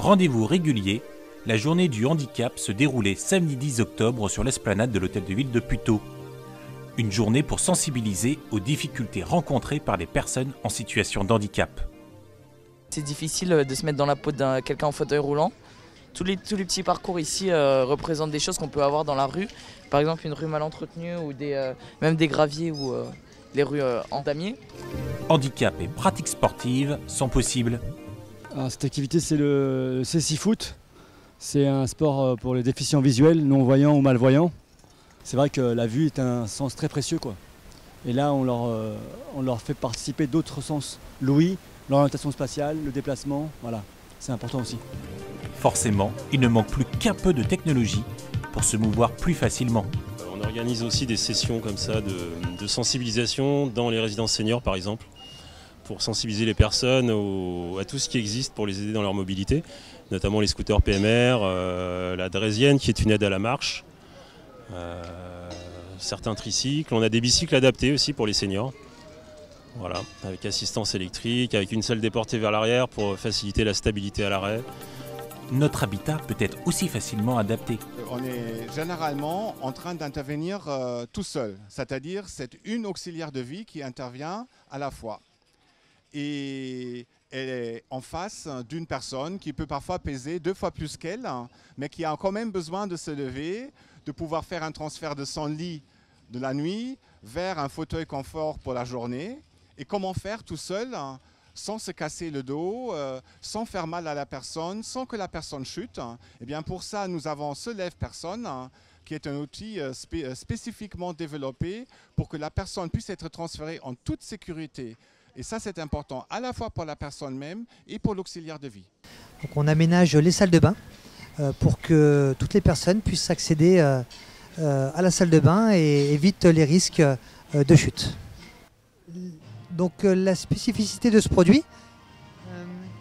Rendez-vous régulier, la journée du handicap se déroulait samedi 10 octobre sur l'esplanade de l'hôtel de ville de Puteaux. Une journée pour sensibiliser aux difficultés rencontrées par les personnes en situation de handicap. C'est difficile de se mettre dans la peau de quelqu'un en fauteuil roulant. Tous les petits parcours ici représentent des choses qu'on peut avoir dans la rue. Par exemple une rue mal entretenue ou même des graviers ou les rues en damier. Handicap et pratiques sportives sont possibles. Alors, cette activité, c'est le cécifoot. C'est un sport pour les déficients visuels, non-voyants ou malvoyants. C'est vrai que la vue est un sens très précieux, quoi. Et là, on leur fait participer d'autres sens. L'ouïe, l'orientation spatiale, le déplacement, voilà, c'est important aussi. Forcément, il ne manque plus qu'un peu de technologie pour se mouvoir plus facilement. On organise aussi des sessions comme ça de sensibilisation dans les résidences seniors, par exemple, pour sensibiliser les personnes à tout ce qui existe pour les aider dans leur mobilité, notamment les scooters PMR, la draisienne qui est une aide à la marche, certains tricycles. On a des bicycles adaptés aussi pour les seniors, voilà, avec assistance électrique, avec une selle déportée vers l'arrière pour faciliter la stabilité à l'arrêt. Notre habitat peut être aussi facilement adapté. On est généralement en train d'intervenir tout seul, c'est-à-dire c'est une auxiliaire de vie qui intervient à la fois. Et elle est en face d'une personne qui peut parfois peser 2 fois plus qu'elle, mais qui a quand même besoin de se lever, de pouvoir faire un transfert de son lit de la nuit vers un fauteuil confort pour la journée. Et comment faire tout seul, sans se casser le dos, sans faire mal à la personne, sans que la personne chute. Et bien pour ça, nous avons ce lève-personne, qui est un outil spécifiquement développé pour que la personne puisse être transférée en toute sécurité. Et ça, c'est important à la fois pour la personne même et pour l'auxiliaire de vie. Donc on aménage les salles de bain pour que toutes les personnes puissent accéder à la salle de bain et évite les risques de chute. Donc la spécificité de ce produit,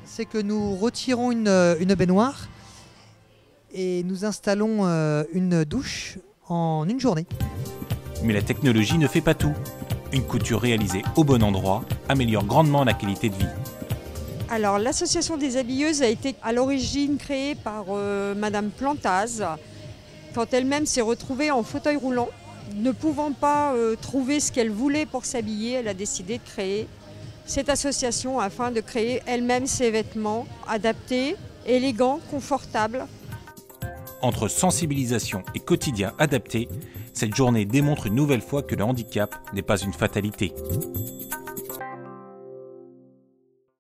c'est que nous retirons une baignoire et nous installons une douche en une journée. Mais la technologie ne fait pas tout. Une couture réalisée au bon endroit améliore grandement la qualité de vie. Alors l'association des habilleuses a été à l'origine créée par Madame Plantaz, quand elle-même s'est retrouvée en fauteuil roulant. Ne pouvant pas trouver ce qu'elle voulait pour s'habiller, elle a décidé de créer cette association afin de créer elle-même ses vêtements adaptés, élégants, confortables. Entre sensibilisation et quotidien adapté, cette journée démontre une nouvelle fois que le handicap n'est pas une fatalité.